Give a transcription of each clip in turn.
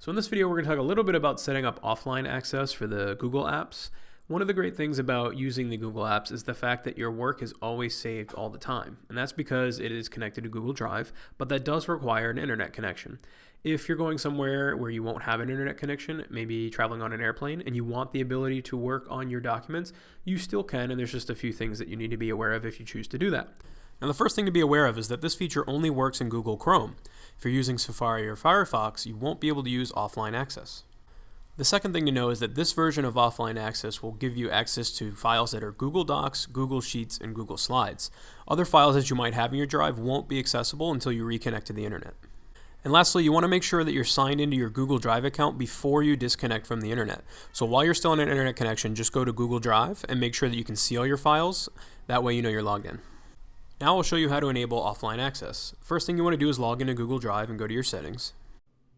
So in this video, we're going to talk a little bit about setting up offline access for the Google Apps. One of the great things about using the Google Apps is the fact that your work is always saved all the time. And that's because it is connected to Google Drive, but that does require an internet connection. If you're going somewhere where you won't have an internet connection, maybe traveling on an airplane, and you want the ability to work on your documents, you still can, and there's just a few things that you need to be aware of if you choose to do that. Now, the first thing to be aware of is that this feature only works in Google Chrome. If you're using Safari or Firefox, you won't be able to use offline access. The second thing to know is that this version of offline access will give you access to files that are Google Docs, Google Sheets, and Google Slides. Other files that you might have in your drive won't be accessible until you reconnect to the internet. And lastly, you want to make sure that you're signed into your Google Drive account before you disconnect from the internet. So while you're still on an internet connection, just go to Google Drive and make sure that you can see all your files. That way you know you're logged in. Now I'll show you how to enable offline access. First thing you want to do is log into Google Drive and go to your settings.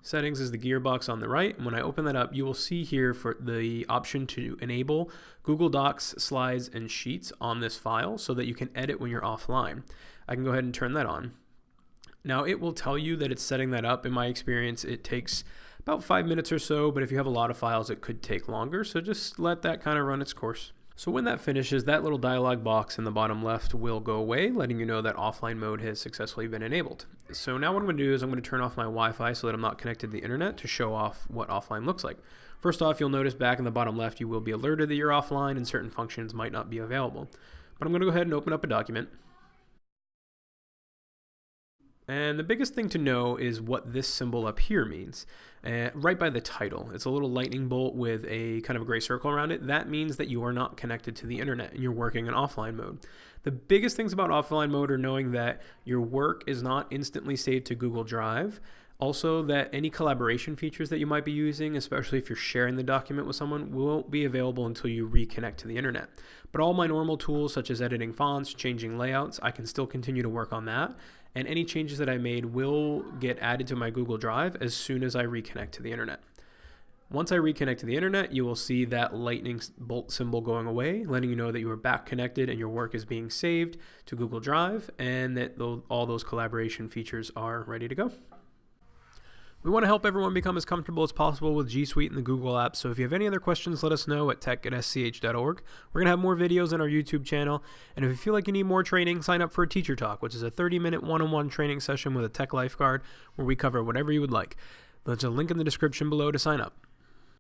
Settings is the gearbox on the right, and when I open that up, you will see here for the option to enable Google Docs, Slides, and Sheets on this file so that you can edit when you're offline. I can go ahead and turn that on. Now it will tell you that it's setting that up. In my experience, it takes about 5 minutes or so, but if you have a lot of files, it could take longer, so just let that kind of run its course. So when that finishes, that little dialog box in the bottom left will go away, letting you know that offline mode has successfully been enabled. So now what I'm going to do is I'm going to turn off my Wi-Fi so that I'm not connected to the internet to show off what offline looks like. First off, you'll notice back in the bottom left, you will be alerted that you're offline and certain functions might not be available. But I'm going to go ahead and open up a document. And the biggest thing to know is what this symbol up here means. Right by the title, it's a little lightning bolt with a kind of a gray circle around it. That means that you are not connected to the internet and you're working in offline mode. The biggest things about offline mode are knowing that your work is not instantly saved to Google Drive. Also, that any collaboration features that you might be using, especially if you're sharing the document with someone, won't be available until you reconnect to the internet. But all my normal tools, such as editing fonts, changing layouts, I can still continue to work on that. And any changes that I made will get added to my Google Drive as soon as I reconnect to the internet. Once I reconnect to the internet, you will see that lightning bolt symbol going away, letting you know that you are back connected and your work is being saved to Google Drive and that all those collaboration features are ready to go. We want to help everyone become as comfortable as possible with G Suite and the Google Apps, so if you have any other questions, let us know at tech@sch.org. We're going to have more videos on our YouTube channel, and if you feel like you need more training, sign up for a Teacher Talk, which is a 30-minute one-on-one training session with a tech lifeguard where we cover whatever you would like. There's a link in the description below to sign up.